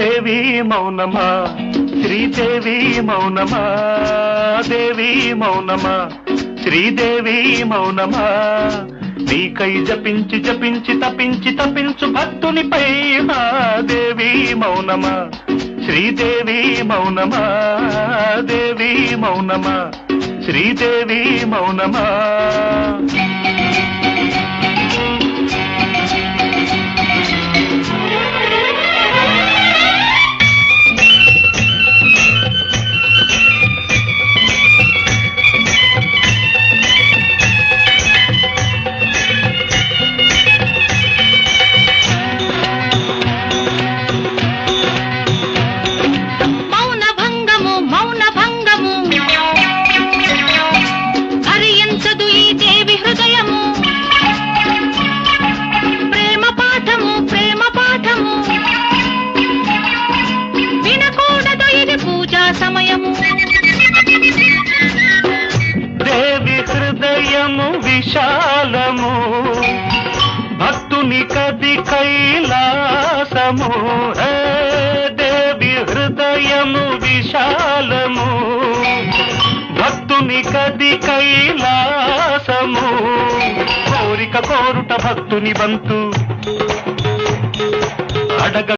దేవి మౌనమా శ్రీదేవి మౌనమా దేవి మౌనమా శ్రీదేవి మౌనమా నీకై జపించి జపించి తపించి తపించు భక్తునిపై దేవి మౌనమా శ్రీదేవి మౌనమా దేవి మౌనమా శ్రీదేవి మౌనమా దేవి హృదయము విశాలము భక్తుని కది కైలాసము దేవి హృదయము విశాలము భక్తుని కది కైలాసము కోరిక కోరుట భక్తుని వంతు అడగ